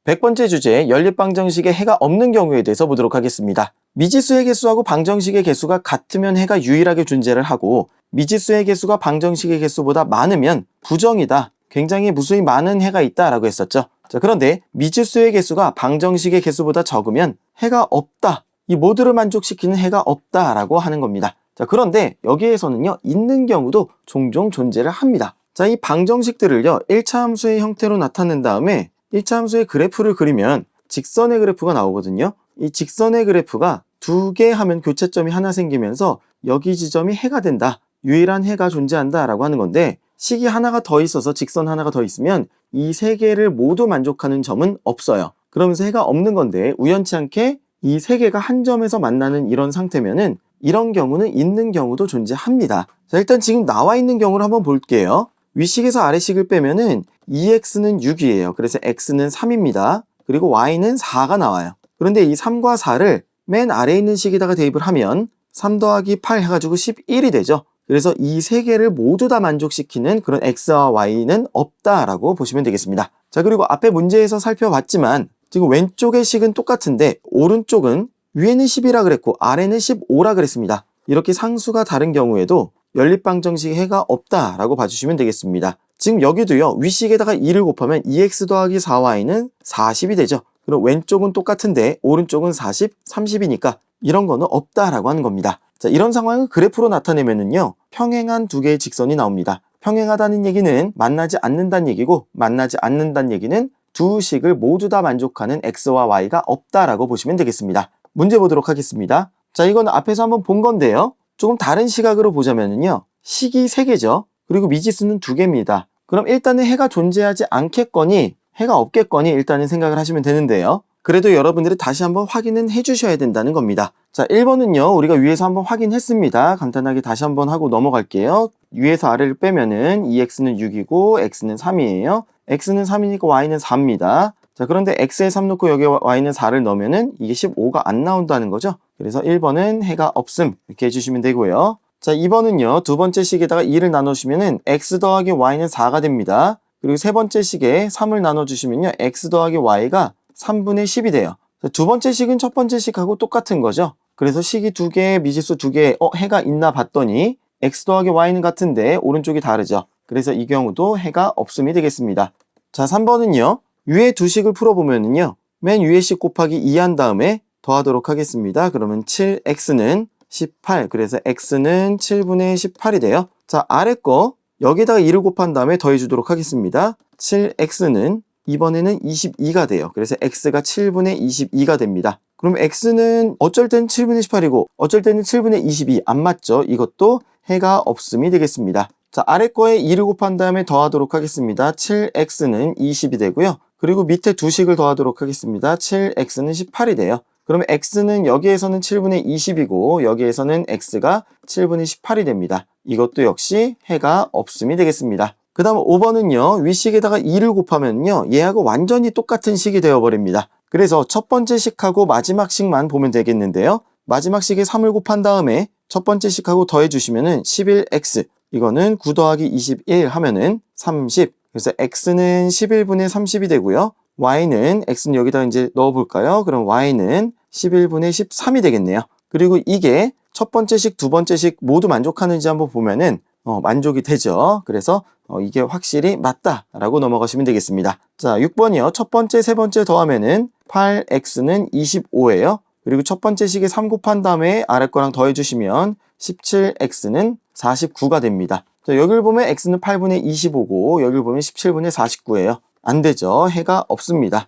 100번째 주제, 연립방정식에 해가 없는 경우에 대해서 보도록 하겠습니다. 미지수의 개수하고 방정식의 개수가 같으면 해가 유일하게 존재를 하고, 미지수의 개수가 방정식의 개수보다 많으면 부정이다, 굉장히 무수히 많은 해가 있다라고 했었죠. 자, 그런데 미지수의 개수가 방정식의 개수보다 적으면 해가 없다, 이 모두를 만족시키는 해가 없다라고 하는 겁니다. 자, 그런데 여기에서는요, 있는 경우도 종종 존재를 합니다. 자, 이 방정식들을요, 1차 함수의 형태로 나타낸 다음에 1차 함수의 그래프를 그리면 직선의 그래프가 나오거든요. 이 직선의 그래프가 두 개 하면 교차점이 하나 생기면서 여기 지점이 해가 된다, 유일한 해가 존재한다 라고 하는 건데, 식이 하나가 더 있어서 직선 하나가 더 있으면 이 세 개를 모두 만족하는 점은 없어요. 그러면서 해가 없는 건데, 우연치 않게 이 세 개가 한 점에서 만나는 이런 상태면은 이런 경우는 있는 경우도 존재합니다. 자, 일단 지금 나와 있는 경우를 한번 볼게요. 위식에서 아래식을 빼면은 2x는 6이에요. 그래서 x는 3입니다. 그리고 y는 4가 나와요. 그런데 이 3과 4를 맨 아래에 있는 식에다가 대입을 하면 3 더하기 8 해가지고 11이 되죠. 그래서 이 세 개를 모두 다 만족시키는 그런 x와 y는 없다라고 보시면 되겠습니다. 자, 그리고 앞에 문제에서 살펴봤지만 지금 왼쪽의 식은 똑같은데 오른쪽은 위에는 10이라 그랬고 아래는 15라 그랬습니다. 이렇게 상수가 다른 경우에도 연립방정식에 해가 없다라고 봐주시면 되겠습니다. 지금 여기도요, 위식에다가 2를 곱하면 2x 더하기 4y는 40이 되죠. 그럼 왼쪽은 똑같은데 오른쪽은 40, 30이니까 이런 거는 없다라고 하는 겁니다. 자, 이런 상황을 그래프로 나타내면은요, 평행한 두 개의 직선이 나옵니다. 평행하다는 얘기는 만나지 않는다는 얘기고, 만나지 않는다는 얘기는 두 식을 모두 다 만족하는 x와 y가 없다라고 보시면 되겠습니다. 문제 보도록 하겠습니다. 자, 이건 앞에서 한번 본 건데요, 조금 다른 시각으로 보자면은요, 식이 3개죠. 그리고 미지수는 2개입니다. 그럼 일단은 해가 존재하지 않겠거니 해가 없겠거니 일단은 생각을 하시면 되는데요, 그래도 여러분들이 다시 한번 확인은 해주셔야 된다는 겁니다. 자, 1번은요 우리가 위에서 한번 확인했습니다. 간단하게 다시 한번 하고 넘어갈게요. 위에서 아래를 빼면은 2x는 6이고 x는 3이에요. x는 3이니까 y는 4입니다. 자, 그런데 x에 3 넣고 여기 y는 4를 넣으면은 이게 15가 안 나온다는 거죠. 그래서 1번은 해가 없음 이렇게 해주시면 되고요. 자, 2번은요 두 번째 식에다가 2를 나누시면은 x 더하기 y는 4가 됩니다. 그리고 세 번째 식에 3을 나눠주시면요 x 더하기 y가 3분의 10이 돼요. 자, 두 번째 식은 첫 번째 식하고 똑같은 거죠. 그래서 식이 2개, 미지수 2개, 해가 있나 봤더니 x 더하기 y는 같은데 오른쪽이 다르죠. 그래서 이 경우도 해가 없음이 되겠습니다. 자, 3번은요 위에 두 식을 풀어보면은요, 맨 위에 식 곱하기 2 한 다음에 더하도록 하겠습니다. 그러면 7x는 18, 그래서 x는 7분의 18이 돼요. 자, 아래 거 여기다가 2를 곱한 다음에 더해주도록 하겠습니다. 7x는 이번에는 22가 돼요. 그래서 x가 7분의 22가 됩니다. 그럼 x는 어쩔 때는 7분의 18이고 어쩔 때는 7분의 22, 안 맞죠? 이것도 해가 없음이 되겠습니다. 자, 아래 거에 2를 곱한 다음에 더하도록 하겠습니다. 7x는 20이 되고요. 그리고 밑에 두 식을 더하도록 하겠습니다. 7x는 18이 돼요. 그러면 x는 여기에서는 7분의 20이고 여기에서는 x가 7분의 18이 됩니다. 이것도 역시 해가 없음이 되겠습니다. 그 다음 5번은요, 윗식에다가 2를 곱하면요, 얘하고 완전히 똑같은 식이 되어버립니다. 그래서 첫 번째 식하고 마지막 식만 보면 되겠는데요, 마지막 식에 3을 곱한 다음에 첫 번째 식하고 더해주시면은 11x, 이거는 9 더하기 21 하면은 30, 그래서 x는 11분의 30이 되고요. y는, x는 여기다 이제 넣어볼까요? 그럼 y는 11분의 13이 되겠네요. 그리고 이게 첫 번째 식, 두 번째 식 모두 만족하는지 한번 보면은 만족이 되죠. 그래서 이게 확실히 맞다라고 넘어가시면 되겠습니다. 자, 6번이요. 첫 번째, 세 번째 더하면은 8x는 25예요. 그리고 첫 번째 식에 3 곱한 다음에 아래 거랑 더해주시면 17x는 49가 됩니다. 자, 여기를 보면 x는 8분의 25고 여기를 보면 17분의 49예요. 안 되죠. 해가 없습니다.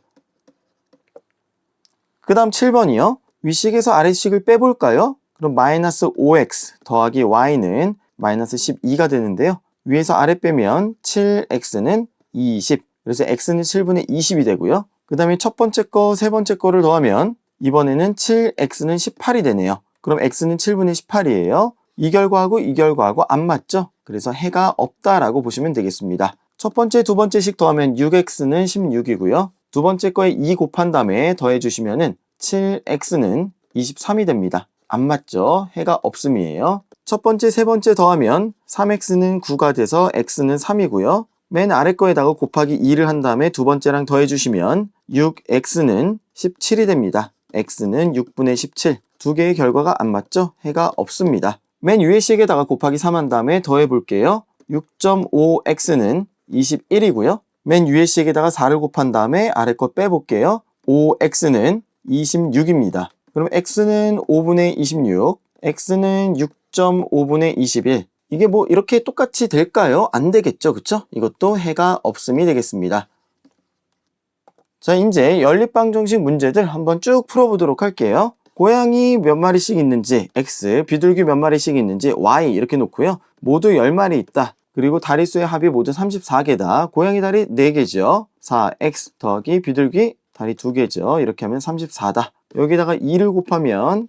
그 다음 7번이요. 윗식에서 아래식을 빼볼까요? 그럼 마이너스 5x 더하기 y는 마이너스 12가 되는데요. 위에서 아래 빼면 7x는 20, 그래서 x는 7분의 20이 되고요. 그 다음에 첫 번째 거, 세 번째 거를 더하면 이번에는 7x는 18이 되네요. 그럼 x는 7분의 18이에요. 이 결과하고 이 결과하고 안 맞죠? 그래서 해가 없다라고 보시면 되겠습니다. 첫 번째, 두 번째씩 더하면 6x는 16이고요. 두 번째 거에 2 곱한 다음에 더해주시면은 7x는 23이 됩니다. 안 맞죠? 해가 없음이에요. 첫 번째, 세 번째 더하면 3x는 9가 돼서 x는 3이고요. 맨 아래 거에다가 곱하기 2를 한 다음에 두 번째랑 더해주시면 6x는 17이 됩니다. x는 6분의 17. 두 개의 결과가 안 맞죠? 해가 없습니다. 맨 위에 식에다가 곱하기 3한 다음에 더해 볼게요. 6.5x는 21이고요. 맨 위에 식에다가 4를 곱한 다음에 아래 거 빼볼게요. 5x는 26입니다. 그럼 x는 5분의 26, x는 6.5분의 21. 이게 뭐 이렇게 똑같이 될까요? 안 되겠죠, 그쵸? 이것도 해가 없음이 되겠습니다. 자, 이제 연립방정식 문제들 한번 쭉 풀어보도록 할게요. 고양이 몇 마리씩 있는지 x, 비둘기 몇 마리씩 있는지 y 이렇게 놓고요. 모두 10마리 있다. 그리고 다리수의 합이 모두 34개다. 고양이 다리 4개죠. 4x 더하기 비둘기 다리 2개죠. 이렇게 하면 34다. 여기다가 2를 곱하면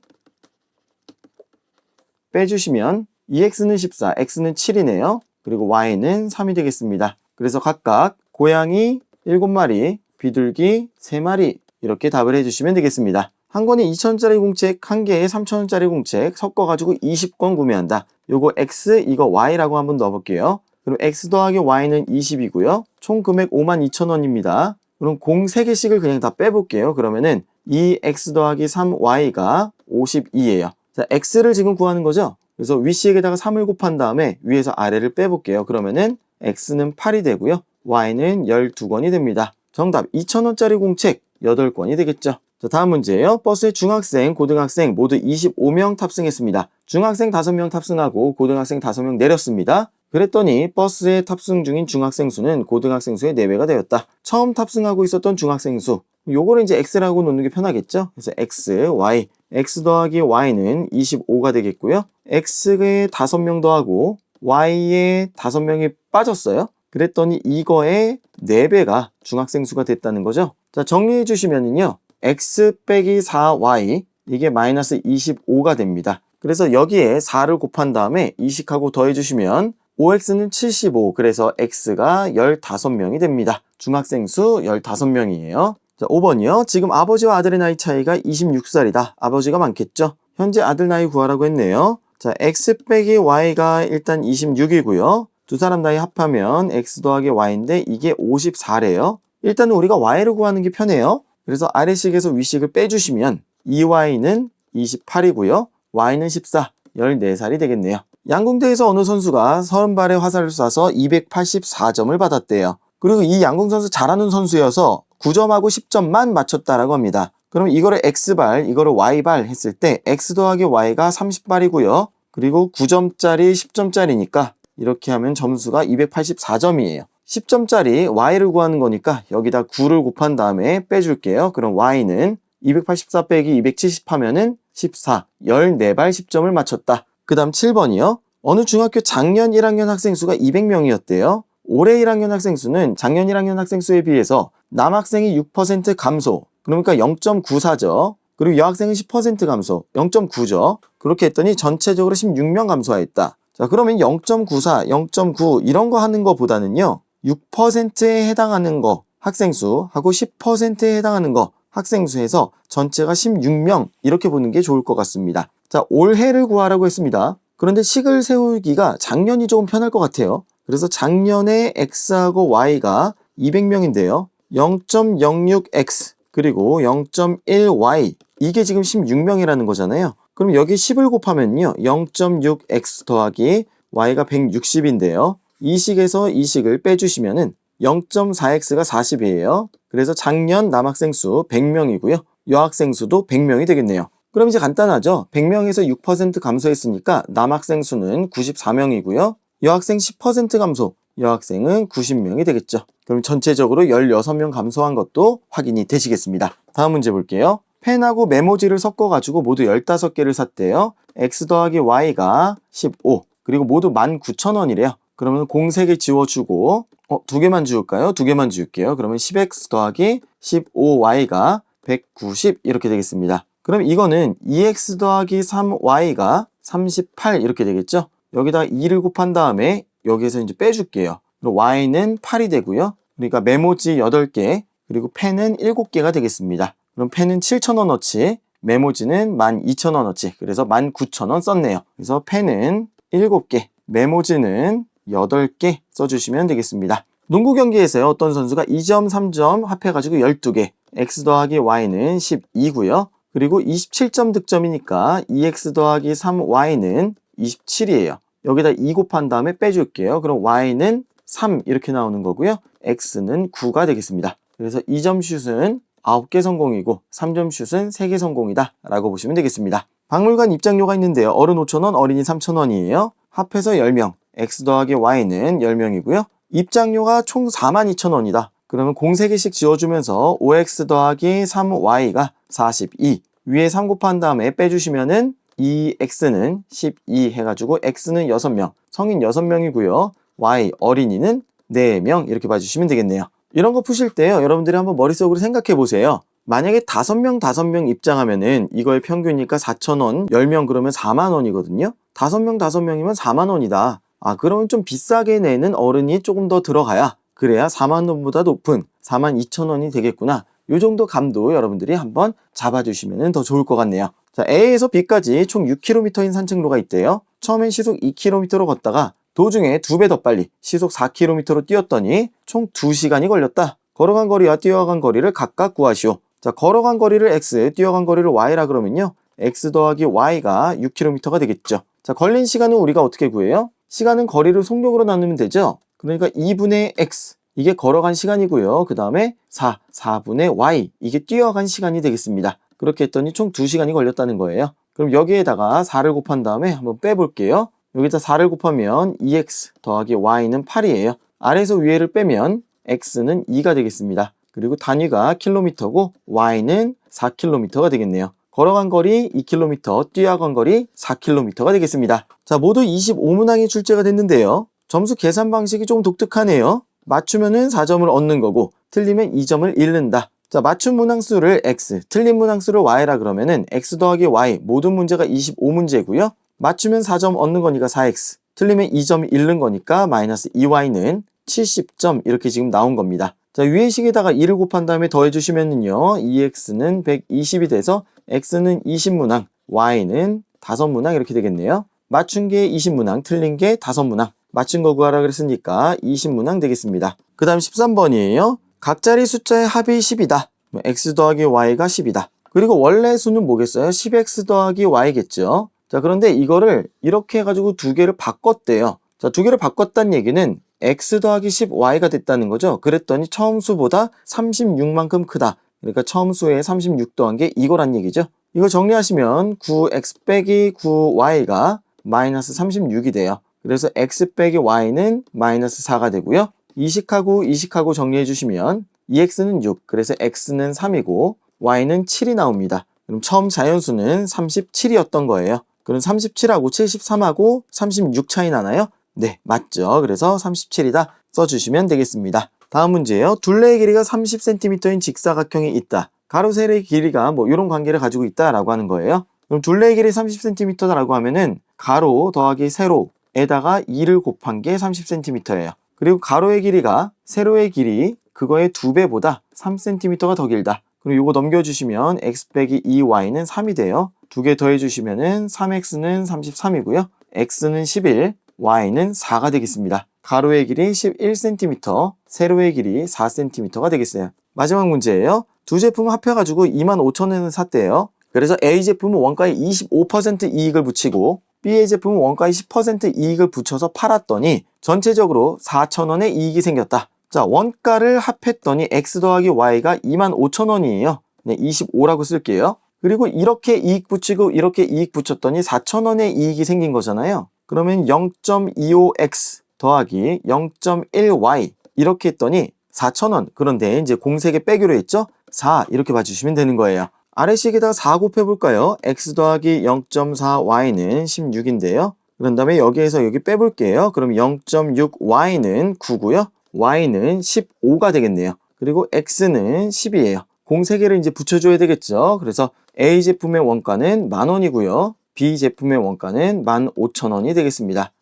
빼주시면 2x는 14, x는 7이네요. 그리고 y는 3이 되겠습니다. 그래서 각각 고양이 7마리, 비둘기 3마리 이렇게 답을 해주시면 되겠습니다. 한 권에 2,000원짜리 공책, 한 개에 3,000원짜리 공책 섞어가지고 20권 구매한다. 요거 x, 이거 y라고 한번 넣어볼게요. 그럼 x 더하기 y는 20이고요. 총 금액 52,000원입니다. 그럼 공 3개씩을 그냥 다 빼볼게요. 그러면은 2x 더하기 3y가 52예요. 자, x를 지금 구하는 거죠? 그래서 위식에다가 3을 곱한 다음에 위에서 아래를 빼볼게요. 그러면은 x는 8이 되고요. y는 12권이 됩니다. 정답 2,000원짜리 공책 8권이 되겠죠. 자, 다음 문제예요. 버스에 중학생, 고등학생 모두 25명 탑승했습니다. 중학생 5명 탑승하고 고등학생 5명 내렸습니다. 그랬더니 버스에 탑승 중인 중학생 수는 고등학생 수의 4배가 되었다. 처음 탑승하고 있었던 중학생 수, 요거를 이제 x라고 놓는 게 편하겠죠. 그래서 x, y, x 더하기 y는 25가 되겠고요. x에 5명 더하고 y에 5명이 빠졌어요. 그랬더니 이거의 4배가 중학생 수가 됐다는 거죠. 자, 정리해 주시면은요. x 빼기 4y 이게 마이너스 25가 됩니다. 그래서 여기에 4를 곱한 다음에 이식하고 더해 주시면 5x는 75, 그래서 x가 15명이 됩니다. 중학생 수 15명이에요. 자, 5번이요. 지금 아버지와 아들의 나이 차이가 26살이다. 아버지가 많겠죠? 현재 아들 나이 구하라고 했네요. 자, x 빼기 y가 일단 26이고요. 두 사람 나이 합하면 x 더하기 y인데 이게 54래요. 일단은 우리가 y를 구하는 게 편해요. 그래서 아래식에서 위식을 빼주시면 2y는 28이고요. y는 14, 14살이 되겠네요. 양궁대에서 어느 선수가 30발의 화살을 쏴서 284점을 받았대요. 그리고 이 양궁 선수 잘하는 선수여서 9점하고 10점만 맞췄다라고 합니다. 그럼 이거를 x발, 이거를 y발 했을 때 x 더하기 y가 30발이고요. 그리고 9점짜리, 10점짜리니까 이렇게 하면 점수가 284점이에요. 10점짜리 y를 구하는 거니까 여기다 9를 곱한 다음에 빼줄게요. 그럼 y는 284 빼기 270 하면은 14, 14발 10점을 맞췄다. 그 다음 7번이요. 어느 중학교 작년 1학년 학생 수가 200명이었대요. 올해 1학년 학생 수는 작년 1학년 학생 수에 비해서 남학생이 6% 감소. 그러니까 0.94죠. 그리고 여학생은 10% 감소. 0.9죠. 그렇게 했더니 전체적으로 16명 감소하였다. 자, 그러면 0.94, 0.9 이런 거 하는 거보다는요. 6%에 해당하는 거 학생 수하고 10%에 해당하는 거 학생 수에서 전체가 16명 이렇게 보는 게 좋을 것 같습니다. 자, 올해를 구하라고 했습니다. 그런데 식을 세우기가 작년이 조금 편할 것 같아요. 그래서 작년에 x하고 y가 200명인데요. 0.06x 그리고 0.1y 이게 지금 16명이라는 거잖아요. 그럼 여기 10을 곱하면요. 0.6x 더하기 y가 160인데요. 이 식에서 이 식을 빼주시면은 0.4x가 40이에요. 그래서 작년 남학생 수 100명이고요. 여학생 수도 100명이 되겠네요. 그럼 이제 간단하죠. 100명에서 6% 감소했으니까 남학생 수는 94명이고요. 여학생 10% 감소, 여학생은 90명이 되겠죠. 그럼 전체적으로 16명 감소한 것도 확인이 되시겠습니다. 다음 문제 볼게요. 펜하고 메모지를 섞어가지고 모두 15개를 샀대요. x 더하기 y가 15, 그리고 모두 19,000원이래요. 그러면 공 3개 지워주고 2개만 지울까요? 2개만 지울게요. 그러면 10x 더하기 15y가 190 이렇게 되겠습니다. 그럼 이거는 2x 더하기 3y가 38 이렇게 되겠죠? 여기다 2를 곱한 다음에 여기에서 이제 빼줄게요. 그리고 y는 8이 되고요. 그러니까 메모지 8개, 그리고 펜은 7개가 되겠습니다. 그럼 펜은 7,000원어치, 메모지는 12,000원어치, 그래서 19,000원 썼네요. 그래서 펜은 7개, 메모지는 8개 써주시면 되겠습니다. 농구 경기에서요, 어떤 선수가 2점, 3점 합해가지고 12개, x 더하기 y는 12고요. 그리고 27점 득점이니까 2x 더하기 3y는 27이에요. 여기다 2 곱한 다음에 빼줄게요. 그럼 y는 3 이렇게 나오는 거고요. x는 9가 되겠습니다. 그래서 2점 슛은 9개 성공이고 3점 슛은 3개 성공이다 라고 보시면 되겠습니다. 박물관 입장료가 있는데요. 어른 5,000원, 어린이 3,000원이에요. 합해서 10명, x 더하기 y는 10명이고요. 입장료가 총 42,000원이다. 그러면 공 3개씩 지어주면서 5x 더하기 3y가 42. 위에 3 곱한 다음에 빼주시면은 2x는 12 해가지고 x는 6명, 성인 6명이고요. y 어린이는 4명 이렇게 봐주시면 되겠네요. 이런 거 푸실 때요. 여러분들이 한번 머릿속으로 생각해 보세요. 만약에 5명 입장하면은 이거의 평균이니까 4,000원, 10명 그러면 40,000원이거든요. 5명이면 40,000원이다. 아, 그러면 좀 비싸게 내는 어른이 조금 더 들어가야 그래야 40,000원보다 높은 42,000원이 되겠구나. 요 정도 감도 여러분들이 한번 잡아주시면 더 좋을 것 같네요. 자, A에서 B까지 총 6km인 산책로가 있대요. 처음엔 시속 2km로 걷다가 도중에 2배 더 빨리 시속 4km로 뛰었더니 총 2시간이 걸렸다. 걸어간 거리와 뛰어간 거리를 각각 구하시오. 자, 걸어간 거리를 x, 뛰어간 거리를 y라 그러면요. x 더하기 y가 6km가 되겠죠. 자, 걸린 시간은 우리가 어떻게 구해요? 시간은 거리를 속력으로 나누면 되죠. 그러니까 2분의 x, 이게 걸어간 시간이고요. 그 다음에 4분의 y, 이게 뛰어간 시간이 되겠습니다. 그렇게 했더니 총 2시간이 걸렸다는 거예요. 그럼 여기에다가 4를 곱한 다음에 한번 빼볼게요. 여기다 4를 곱하면 2x 더하기 y는 8이에요. 아래에서 위에를 빼면 x는 2가 되겠습니다. 그리고 단위가 킬로미터고 y는 4km가 되겠네요. 걸어간 거리 2km, 뛰어간 거리 4km가 되겠습니다. 자, 모두 25문항이 출제가 됐는데요. 점수 계산 방식이 좀 독특하네요. 맞추면은 4점을 얻는 거고 틀리면 2점을 잃는다. 자, 맞춘 문항수를 x, 틀린 문항수를 y라 그러면은 x 더하기 y 모든 문제가 25문제고요. 맞추면 4점 얻는 거니까 4x, 틀리면 2점 잃는 거니까 마이너스 2y는 70점 이렇게 지금 나온 겁니다. 자, 위의 식에다가 2를 곱한 다음에 더해주시면은요, 2x는 120이 돼서 x는 20문항, y는 5문항 이렇게 되겠네요. 맞춘 게 20문항, 틀린 게 5문항. 맞춘 거 구하라 그랬으니까 20문항 되겠습니다. 그 다음 13번이에요. 각자리 숫자의 합이 10이다. x 더하기 y가 10이다. 그리고 원래 수는 뭐겠어요? 10x 더하기 y겠죠. 자, 그런데 이거를 이렇게 해가지고 두 개를 바꿨대요. 자, 두 개를 바꿨다는 얘기는 x 더하기 10y가 됐다는 거죠. 그랬더니 처음 수보다 36만큼 크다. 그러니까 처음 수에 36 더한 게 이거란 얘기죠. 이거 정리하시면 9x 빼기 9y가 마이너스 36이 돼요. 그래서 x 빼기 y는 마이너스 4가 되고요. 이식하고 정리해 주시면 2x는 6, 그래서 x는 3이고 y는 7이 나옵니다. 그럼 처음 자연수는 37이었던 거예요. 그럼 37하고 73하고 36 차이 나나요? 네, 맞죠. 그래서 37이다 써주시면 되겠습니다. 다음 문제예요. 둘레의 길이가 30cm인 직사각형이 있다. 가로 세로의 길이가 뭐 이런 관계를 가지고 있다라고 하는 거예요. 그럼 둘레의 길이 30cm라고 하면은 가로 더하기 세로에다가 2를 곱한 게 30cm예요. 그리고 가로의 길이가 세로의 길이 그거의 2배보다 3cm가 더 길다. 그럼 이거 넘겨주시면 x 빼기 2y는 3이 돼요. 두 개 더해주시면은 3x는 33이고요. x는 11, y는 4가 되겠습니다. 가로의 길이 11cm, 세로의 길이 4cm가 되겠어요. 마지막 문제예요. 두 제품을 합해가지고 25,000원을 샀대요. 그래서 A 제품은 원가에 25% 이익을 붙이고 B의 제품은 원가에 10% 이익을 붙여서 팔았더니 전체적으로 4,000원의 이익이 생겼다. 자, 원가를 합했더니 x 더하기 y가 25,000원이에요. 네, 25라고 쓸게요. 그리고 이렇게 이익 붙이고 이렇게 이익 붙였더니 4,000원의 이익이 생긴 거잖아요. 그러면 0.25x 더하기 0.1y 이렇게 했더니 4,000원. 그런데 이제 공 3개 빼기로 했죠? 4 이렇게 봐주시면 되는 거예요. 아래식에다가 4 곱해볼까요? x 더하기 0.4y는 16인데요. 그런 다음에 여기에서 여기 빼볼게요. 그럼 0.6y는 9고요. y는 15가 되겠네요. 그리고 x는 10이에요. 공 3개를 이제 붙여줘야 되겠죠. 그래서 A 제품의 원가는 10,000원이고요. B 제품의 원가는 15,000원이 되겠습니다.